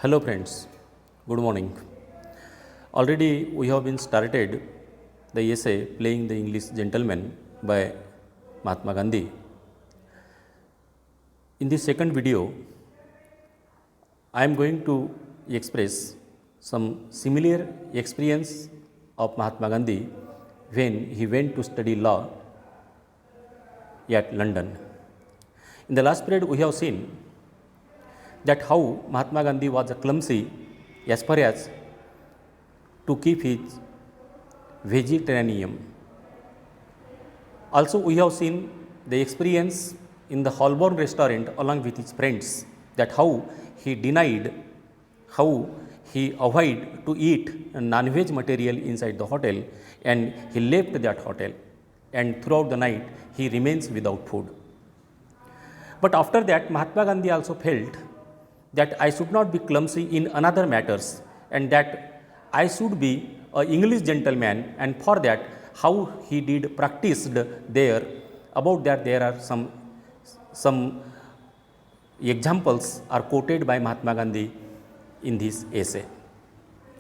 Hello friends, good morning. Already we have been started the essay Playing the English Gentleman by Mahatma Gandhi. In this second video, I am going to express some similar experience of Mahatma Gandhi when he went to study law at London. In the last period, we have seen that how Mahatma Gandhi was clumsy as far as to keep his vegetarianism. Also, we have seen the experience in the Holborn restaurant along with his friends, that how he denied, how he avoided to eat non-veg material inside the hotel, and he left that hotel, and throughout the night he remains without food. But after that, Mahatma Gandhi also felt that I should not be clumsy in another matters, and that I should be an English gentleman, and for that how he did practiced there. About that there are some examples are quoted by Mahatma Gandhi in this essay.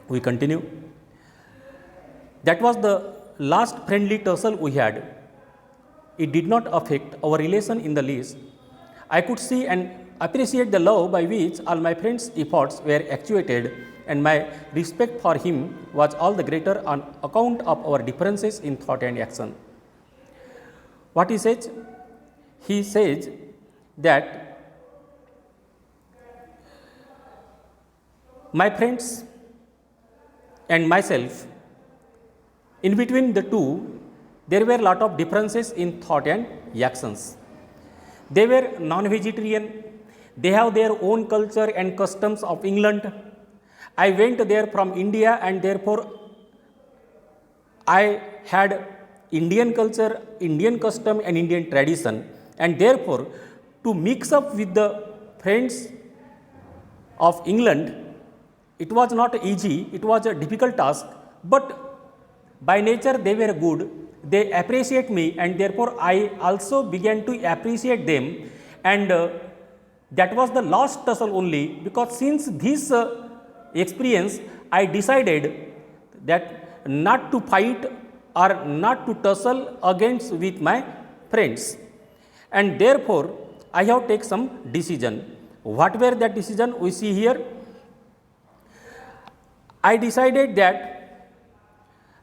We continue. That was the last friendly tussle we had. It did not affect our relation in the least. I could see and appreciate the love by which all my friends' efforts were actuated, and my respect for him was all the greater on account of our differences in thought and action. What he says? He says that my friends and myself, in between the two, there were a lot of differences in thought and actions. They were non-vegetarian. They have their own culture and customs of England. I went there from India, and therefore I had Indian culture, Indian custom and Indian tradition, and therefore to mix up with the friends of England, it was not easy, it was a difficult task, but by nature they were good, they appreciate me, and therefore I also began to appreciate them, and that was the last tussle only, because since this experience I decided that not to fight or not to tussle against with my friends, and therefore I have taken some decision. What were that decision? We see here. I decided that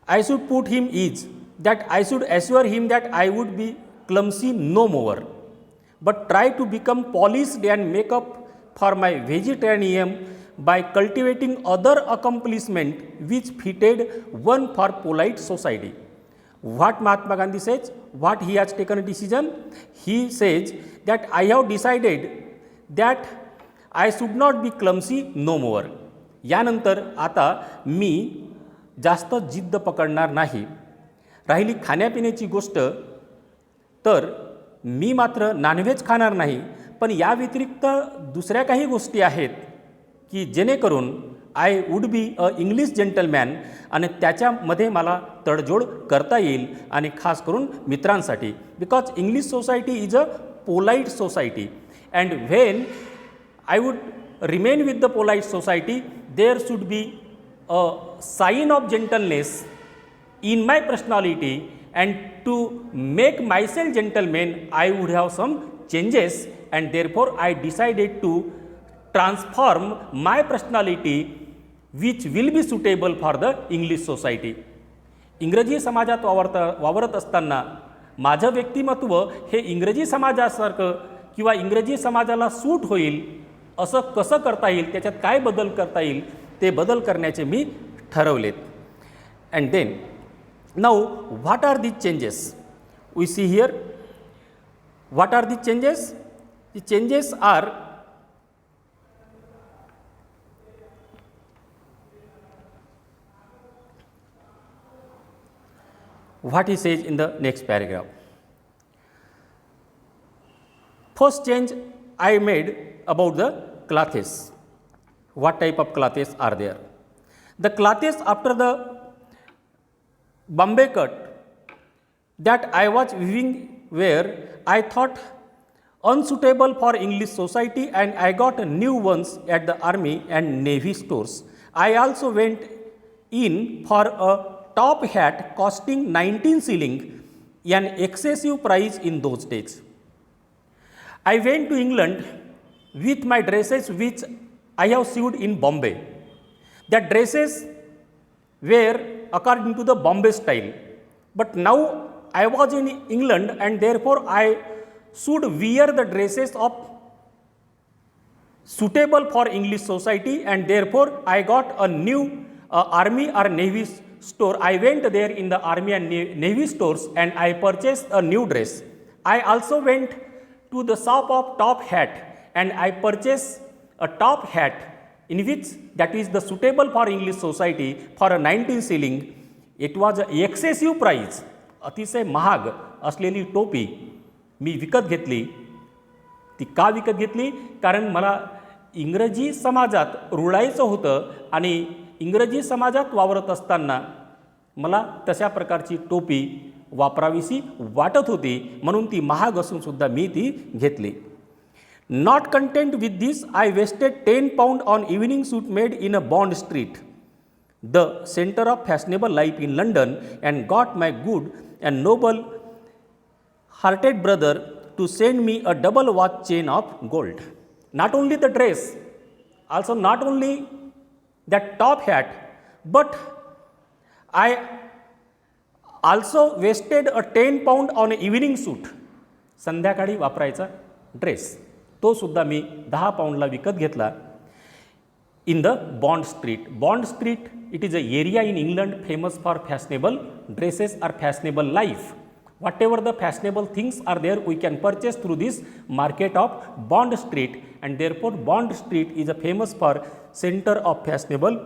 I should put him ease, that I should assure him that I would be clumsy no more, but try to become polished and make up for my vegetarianism by cultivating other accomplishment which fitted one for polite society. What Mahatma Gandhi says, what he has taken a decision? He says that I have decided that I should not be clumsy no more. यानंतर आता मी जास्त जिद्द पकडणार नाही. राहिली खाण्यापिण्याची गोष्ट, तर मी मात्र नॉनव्हेज खाणार नाही, पण या व्यतिरिक्त दुसऱ्या काही गोष्टी आहेत की जेणेकरून I would be a English gentleman, आणि त्याच्यामध्ये मला तडजोड करता येईल, आणि खास करून मित्रांसाठी, because English society is a polite society, and when I would remain with the polite society, there should be a sign of gentleness in my personality, and to make myself gentleman I would have some changes, and therefore I decided to transform my personality which will be suitable for the English society. इंग्रजी समाजात वावरत असताना माझं व्यक्तिमत्व हे इंग्रजी समाजासारखं किंवा इंग्रजी समाजाला सूट होईल असं कसं करता येईल, त्याच्यात काय बदल करता येईल, ते बदल करण्याचे मी ठरवलेत. And then now what are these changes? We see here. What are these changes? The changes are what he says in the next paragraph. First change I made about the clothes. What type of clothes are there? The clothes after the Bombay cut that I was weaving were, I thought, unsuitable for English society, and I got new ones at the army and navy stores. I also went in for a top hat costing 19 shilling, an excessive price in those days. I went to England with my dresses which I have sewed in Bombay. The dresses were according to the Bombay style, but now I was in England and therefore I should wear the dresses of suitable for English society, and therefore I got a new army or navy store. I went there in the army and navy stores and I purchased a new dress. I also went to the shop of top hat and I purchased a top hat in which that is the suitable for English society for a 19 shilling. It was a excessive price. अतिशय महाग असलेली टोपी मी विकत घेतली. ती का विकत घेतली? कारण मला इंग्रजी समाजात रुळायचं होतं आणि इंग्रजी समाजात वावरत असताना मला तशा प्रकारची टोपी वापरावीशी वाटत होती, म्हणून ती महाग असून सुद्धा मी ती घेतली. Not content with this, I wasted 10 pounds on evening suit made in a Bond Street, the center of fashionable life in London, and got my good and noble hearted brother to send me a double watch chain of gold. Not only the dress, also not only that top hat, but I also wasted a 10 pound on an evening suit. संध्याकाळी वापरायचा dress तो सुद्धा मी 10 पाऊंडला विकत घेतला in the Bond Street. Bond Street, it is an area in England famous for fashionable dresses or fashionable life. Whatever the fashionable things are there, we can purchase through this market of Bond Street, and therefore Bond Street is a famous for center of fashionable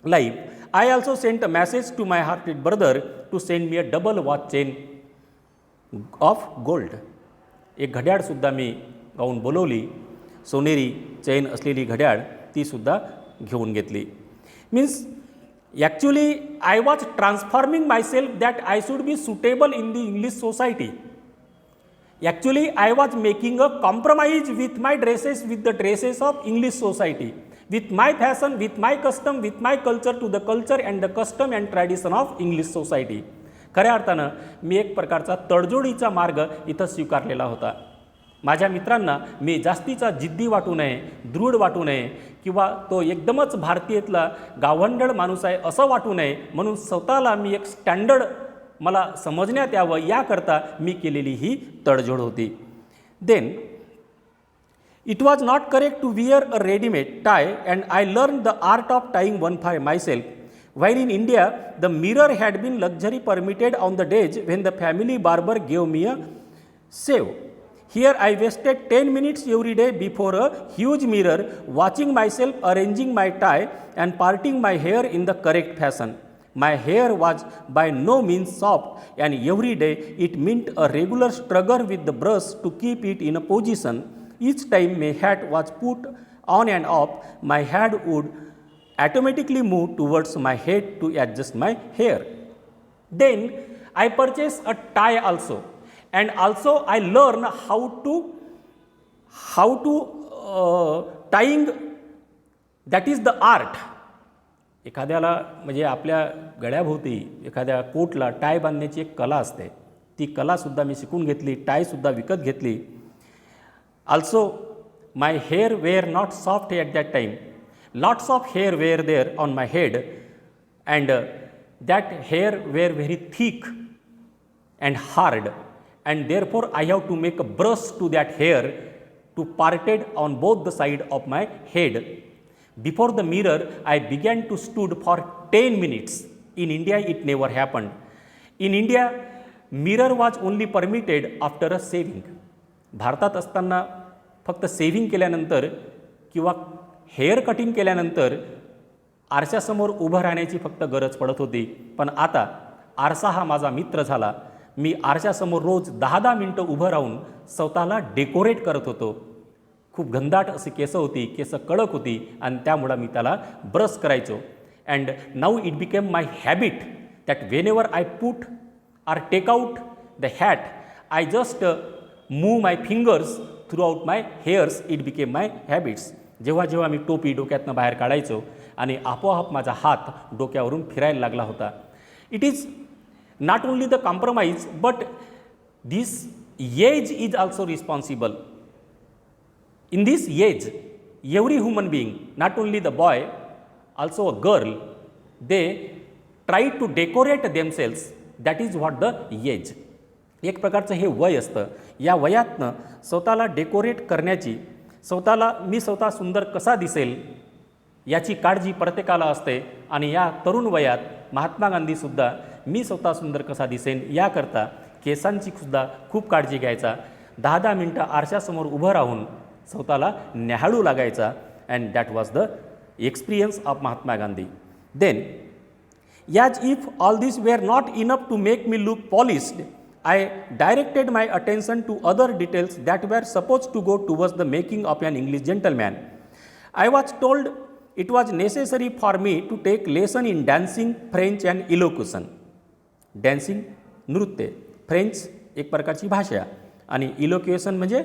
life. I also sent a message to my hearted brother to send me a double watch chain of gold. एक घड्याळ सुद्धा मी gown बोलवली, सोनेरी चैन असलेली घड्याळ ती सुद्धा घेऊन घेतली. Means actually I was transforming myself that I should be suitable in the English society. Actually I was making a compromise with my dresses with the dresses of English society, with my fashion, with my custom, with my culture to the culture and the custom and tradition of English society. खऱ्या अर्थानं मी एक प्रकारचा तडजोडीचा मार्ग इथं स्वीकारलेला होता. माझ्या मित्रांना मी जास्तीचा जिद्दी वाटू नये, दृढ वाटू नये किंवा तो एकदमच भारतीयातला गावंढळ माणूस आहे असं वाटू नये, म्हणून स्वतःला मी एक स्टँडर्ड मला समजण्यात यावं याकरता मी केलेली ही तडजोड होती. Then it was not correct to wear a readymade tie and I learn the art of tying one by myself. While in India, the mirror had been luxury permitted on the days when the family barber gave me a shave. Here I wasted 10 minutes every day before a huge mirror, watching myself arranging my tie and parting my hair in the correct fashion. My hair was by no means soft, and every day it meant a regular struggle with the brush to keep it in a position. Each time my hat was put on and off, my head would automatically move towards my head to adjust my hair. Then I purchased a tie also, and also I learned how to tying, that is the art. एखाद्याला म्हणजे आपल्या गळ्याभोवती एखाद्या कोटला टाय बांधण्याची एक कला असते, ती कलासुद्धा मी शिकून घेतली, टायसुद्धा विकत घेतली. Also my hair were not soft at that time. Lots of hair were there on my head, and that hair were very thick and hard, and therefore I have to make a brush to that hair to parted on both the side of my head. Before the mirror, I began to stood for 10 minutes. In India, it never happened. In India, mirror was only permitted after a shaving. भारतात असताना फक्त saving केल्यानंतर किंवा hair cutting केल्यानंतर आरशासमोर उभं राहण्याची फक्त गरज पडत होती. पण आता आरसा हा माझा मित्र झाला. मी आरशासमोर रोज 10-10 मिनटं उभं राहून स्वतःला डेकोरेट करत होतो. खूप घनदाट अशी केस होती, केस कडक होती, आणि त्यामुळं मी त्याला ब्रश करायचो. And now it became my habit that whenever I put or take out the hat, I just move my fingers throughout my hairs it became my habits. जेव्हा जेव्हा मी टोपी डोक्यातनं बाहेर काढायचो आणि आपोआप माझा हात डोक्यावरून फिरायला लागला होता. It is not only the compromise but this age is also responsible. In this age, every human being, not only the boy, also a girl, they try to decorate themselves. That is what the age. एक प्रकारचं हे वय असतं. या वयातनं स्वतःला decorate करण्याची, स्वतःला मी स्वतः सुंदर कसा दिसेल याची काळजी प्रत्येकाला असते. आणि या तरुण वयात महात्मा गांधीसुद्धा मी स्वतः सुंदर कसा दिसेन याकरता केसांची सुद्धा खूप काळजी घ्यायचा. 10-10 मिनटं आरशासमोर उभं राहून स्वतःला न्याहाळू लागायचा. And that was the experience of Mahatma Gandhi. Then as if all this were not enough to make me look polished, I directed my attention to other details that were supposed to go towards the making of an English gentleman. I was told it was necessary for me to take lesson in dancing, French and elocution. Dancing नृत्य, French एक प्रकारची भाषा आणि इलोक्युशन म्हणजे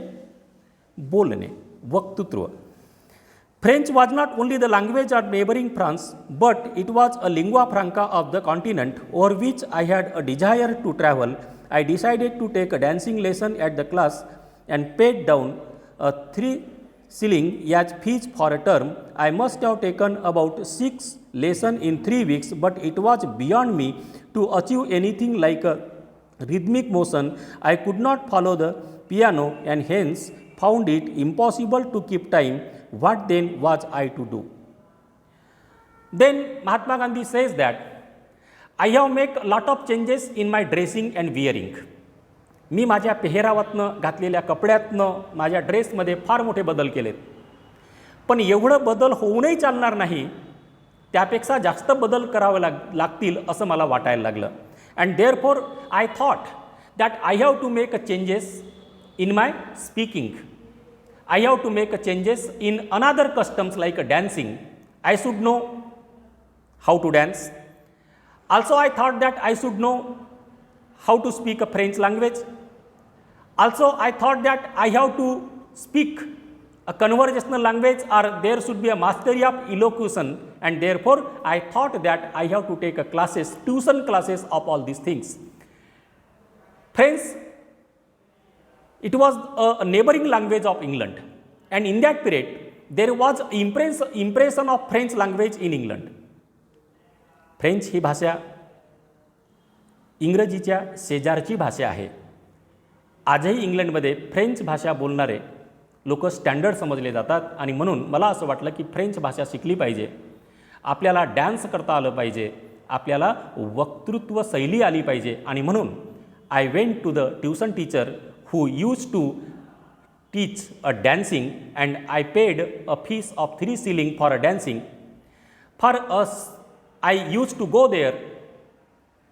बोलणे, वक्तृत्व. French was not only the language of neighboring France, but it was a lingua franca of the continent over which I had a desire to travel. I decided to take a dancing lesson at the class and paid down a 3 shilling as fees for a term. I must have taken about 6 lessons in 3 weeks, but it was beyond me to achieve anything like a rhythmic motion. I could not follow the piano and hence found it impossible to keep time. What then was I to do? Then Mahatma Gandhi says that I have made a lot of changes in my dressing and wearing. मी माझ्या पेहरावातनं घातलेल्या कपड्यातनं माझ्या ड्रेसमध्ये फार मोठे बदल केलेत. पण एवढं बदल होऊनही चालणार नाही, त्यापेक्षा जास्त बदल करावे लागतील असं मला वाटायला लागलं. And therefore I thought that I have to make a changes in my speaking. I have to make a changes in another customs like a dancing. I should know how to dance. Also, I thought that I should know how to speak a French language. Also, I thought that I have to speak a conversational language or there should be a mastery of elocution. And therefore, I thought that I have to take a classes, tuition classes of all these things. Friends, it was a neighboring language of England, and in that period there was impression of French language in England. French ही भाषा इंग्रजीच्या शेजारची भाषा आहे. आजही इंग्लंडमध्ये French भाषा बोलणारे लोक स्टँडर्ड समजले जातात आणि म्हणून मला असं वाटलं की फ्रेंच भाषा शिकली पाहिजे. आपल्याला डान्स करता आलं पाहिजे, आपल्याला वक्तृत्व शैली आली पाहिजे. आणि म्हणून I went to the tuition teacher who used to teach a dancing, and I paid a fees of 3 shilling for a dancing. For us, I used to go there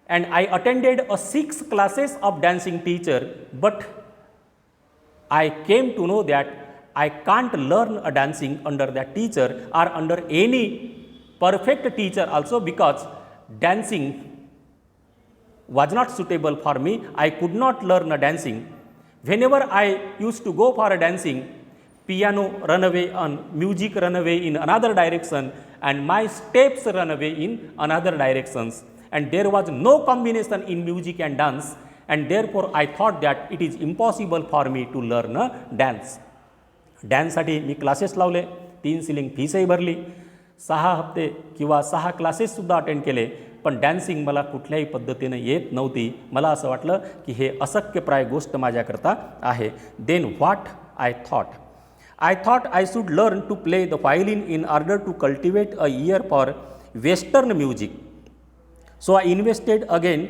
and I attended a 6 classes of dancing teacher, but I came to know that I can't learn a dancing under that teacher or under any perfect teacher also, because dancing was not suitable for me. I could not learn a dancing. Whenever I used to go for a dancing, piano run away on music, run away in another direction, and my steps run away in another directions, and there was no combination in music and dance, and therefore I thought that it is impossible for me to learn a dance. Dance साठी मी classes लावले, 3 shilling फीसही भरली, 6 हप्ते किंवा 6 क्लासेससुद्धा attend केले, पण dancing मला कुठल्याही पद्धतीने येत नव्हती. मला असं वाटलं की हे अशक्यप्राय गोष्ट माझ्याकरता आहे. Then what I thought I should learn to play the violin in order to cultivate a ear for western music. So I invested again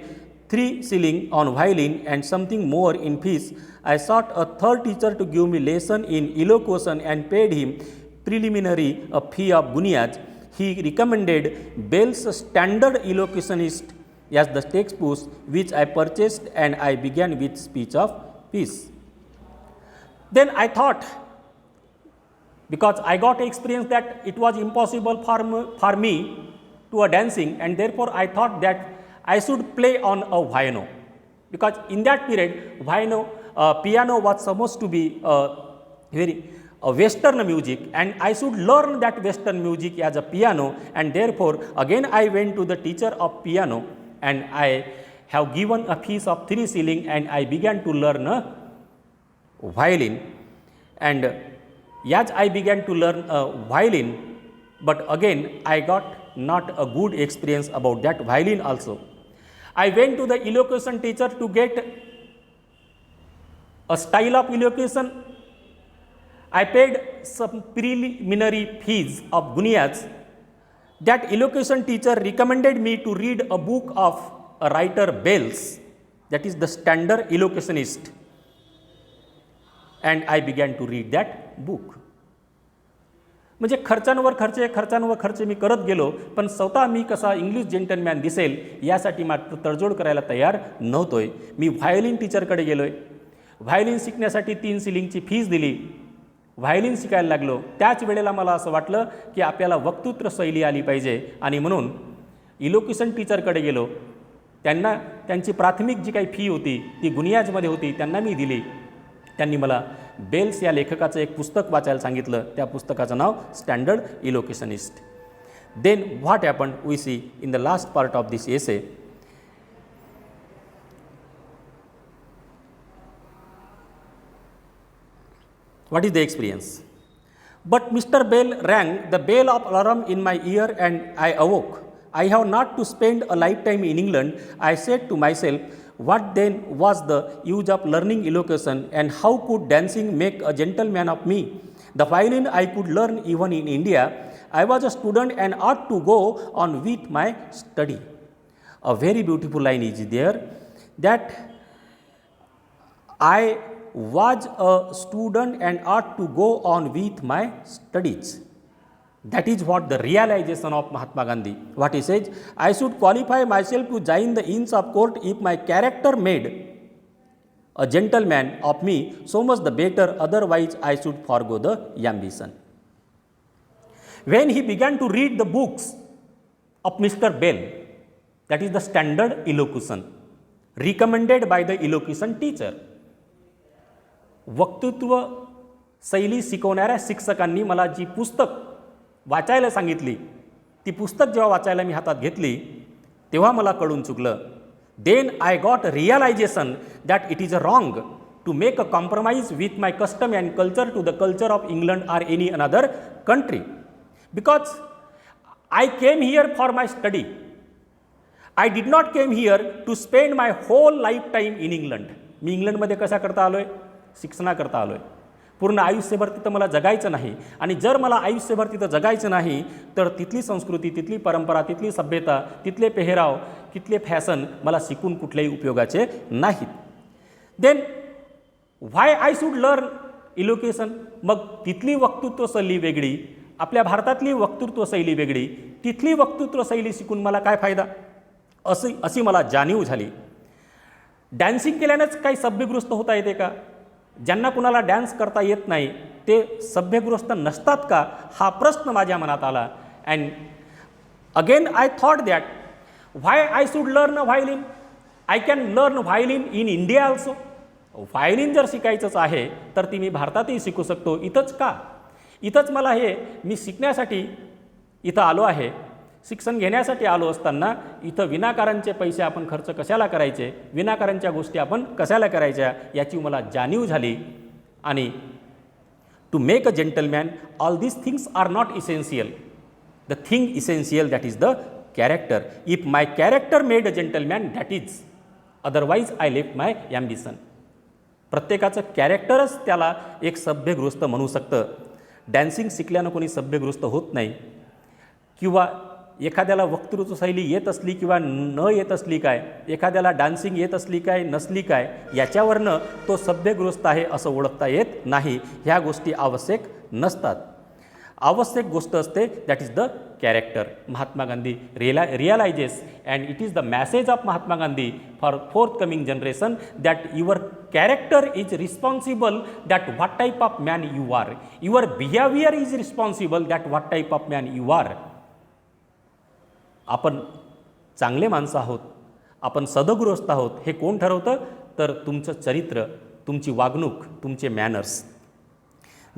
3 shilling on violin and something more in fees. I sought a third teacher to give me lesson in elocution and paid him preliminary a fee of guineas. He recommended Bell's Standard Elocutionist as the textbook, which I purchased, and I began with speech of peace. Then I thought, because I got experience that it was impossible for me to a dancing, and therefore I thought that I should play on a piano, because in that period piano was supposed to be very Western music, and I should learn that Western music as a piano, and therefore again I went to the teacher of piano, and I have given a fees of 3 shilling, and I began to learn a violin. And as I began to learn a violin, but again I got not a good experience about that violin also. I went to the elocution teacher to get a style of elocution. I paid some preliminary fees of guineas. That elocution teacher recommended me to read a book of a writer Bells, that is the standard elocutionist, and I began to read that book. म्हणजे खर्चांवर खर्च मी करत गेलो, पण स्वतः मी कसा English gentleman दिसेल यासाठी मात्र तडजोड करायला तयार नव्हतोय. मी व्हायोलिन टीचरकडे गेलोय, व्हायोलिन शिकण्यासाठी 3 शिलिंगची फीस दिली, व्हायोलिन शिकायला लागलो. त्याच वेळेला मला असं वाटलं की आपल्याला वक्तृत्व शैली आली पाहिजे, आणि म्हणून इलोक्युशन टीचरकडे गेलो. त्यांना त्यांची प्राथमिक जी काही फी होती ती गुनियाजमध्ये होती, त्यांना मी दिली. त्यांनी मला बेल्स या लेखकाचं एक पुस्तक वाचायला सांगितलं. त्या पुस्तकाचं नाव standard elocutionist. Then what happened we see in the last part of this essay. What is the experience? But Mr. Bell rang the bell of alarm in my ear, and I awoke. I have not to spend a lifetime in England. I said to myself, what then was the use of learning elocution, and how could dancing make a gentleman of me? The violin I could learn even in India. I was a student and ought to go on with my study. A very beautiful line is there, that I was a student and ought to go on with my studies. That is what the realization of Mahatma Gandhi. What he says, I should qualify myself to join the Inns of Court if my character made a gentleman of me, so much the better, otherwise I should forego the ambition. When he began to read the books of Mr. Bell, that is the standard elocution, recommended by the elocution teacher, वक्तृत्व शैली शिकवणाऱ्या शिक्षकांनी मला जी पुस्तक वाचायला सांगितली, ती पुस्तक जेव्हा वाचायला मी हातात घेतली तेव्हा मला कळून चुकलं. Then I got realization that it is a wrong to make a compromise with my custom and culture to the culture of England or any another country, because I came here for my study. I did not came here to spend my whole life time in England. मी इंग्लंडमध्ये कशा करता आलो आहे? शिक्षणाकरता आलो आहे. पूर्ण आयुष्यभर तिथं मला जगायचं नाही, आणि जर मला आयुष्यभर तिथं जगायचं नाही तर तिथली संस्कृती, तिथली परंपरा, तिथली सभ्यता, तिथले पेहराव, तिथले फॅशन मला शिकून कुठल्याही उपयोगाचे नाहीत. Then why I should learn elocution. मग तिथली वक्तृत्व शैली वेगळी, आपल्या भारतातली वक्तृत्व शैली वेगळी, तिथली वक्तृत्व शैली शिकून मला काय फायदा, अशी मला जाणीव झाली. डॅन्सिंग केल्यानंच काही सभ्यगृहस्थ होता येते का? ज्यांना कुणाला डॅन्स करता येत नाही ते सभ्यगृहस्थ नसतात का, हा प्रश्न माझ्या मनात आला. And again I thought that why I should learn a violin. I can learn violin in India also. Violin जर शिकायचंच आहे तर ती मी भारतातही शिकू शकतो. इथंच का? इथंच मला मी शिकण्यासाठी इथं आलो आहे, शिक्षण घेण्यासाठी आलो असताना इथं विनाकारांचे पैसे आपण खर्च कशाला करायचे, विनाकारांच्या गोष्टी आपण कशाला करायच्या याची मला जाणीव झाली. आणि to make a gentleman all these things are not essential. The thing essential that is the character. If my character made a gentleman that is, otherwise I left my ambition. प्रत्येकाचं कॅरेक्टरच त्याला एक सभ्यगृहस्थ म्हणू शकतं. डॅन्सिंग शिकल्यानं कोणी सभ्यगृहस्थ होत नाही, किंवा एखाद्याला वक्तृत्व शैली येत असली किंवा न येत असली काय, एखाद्याला डान्सिंग येत असली काय नसली काय, याच्यावरनं तो सभ्यगृहस्थ आहे असं ओळखता येत नाही. ह्या गोष्टी आवश्यक नसतात. आवश्यक गोष्ट असते that is the character. Mahatma Gandhi realises and it is the message of Mahatma Gandhi for forthcoming generation that your character is responsible that what type of man you are. Your behaviour is responsible that what type of man you are. आपण चांगले माणसं आहोत, आपण सदगृहस्थ आहोत हे कोण ठरवतं? तर तुमचं चरित्र, तुमची वागणूक, तुमचे manners.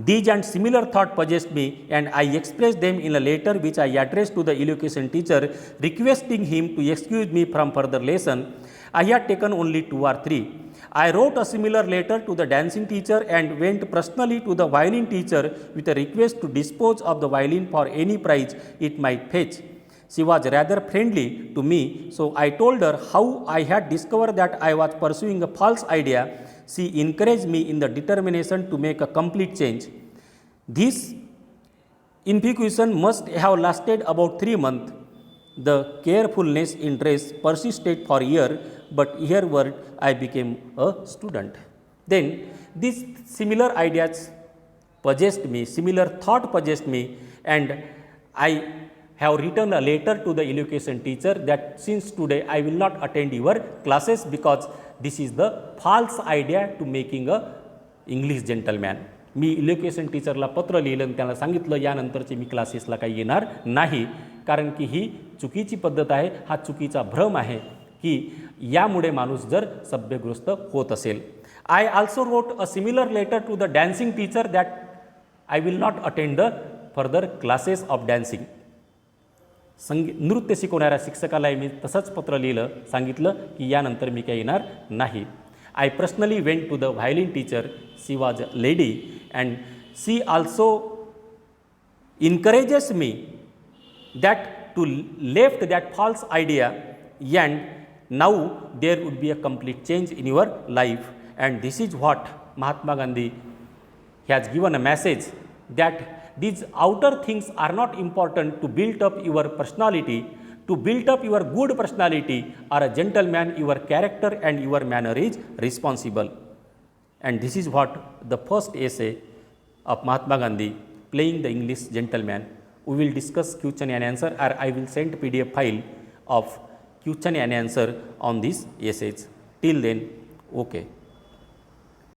These and similar thought possessed me, and I expressed them in a letter which I addressed to the education teacher, requesting him to excuse me from further lesson. I had taken only 2 or 3. I wrote a similar letter to the dancing teacher and went personally to the violin teacher with a request to dispose of the violin for any price it might fetch. She was rather friendly to me, so I told her how I had discovered that I was pursuing a false idea. She encouraged me in the determination to make a complete change. This invocation must have lasted about 3 months. The carefulness in dress persisted for a year, but hereward I became a student. Then these similar ideas possessed me, similar thought possessed me, and I have written a letter to the education teacher that since today I will not attend your classes because this is the false idea to making a English gentleman. मी education टीचरला पत्र लिहिलं आणि त्यांना सांगितलं यानंतरचे मी क्लासेसला काही येणार नाही, कारण की ही चुकीची पद्धत आहे, हा चुकीचा भ्रम आहे की यामुळे माणूस जर सभ्यग्रस्त होत असेल. I also wrote a similar letter to the dancing teacher that I will not attend the further classes of dancing. नृत्य शिकवणाऱ्या शिक्षकालाही मी तसंच पत्र लिहिलं, सांगितलं की यानंतर मी काही येणार नाही. I personally went to the violin teacher. She was a lady and she also encourages me that to left that false idea, and now there would be a complete change in your life. And this is what Mahatma Gandhi has given a message, that these outer things are not important to build up your personality. To build up your good personality or a gentleman, your character and your manner is responsible. And this is what the first essay of Mahatma Gandhi, Playing the English Gentleman. We will discuss question and answer, or I will send PDF file of question and answer on these essays. Till then, okay.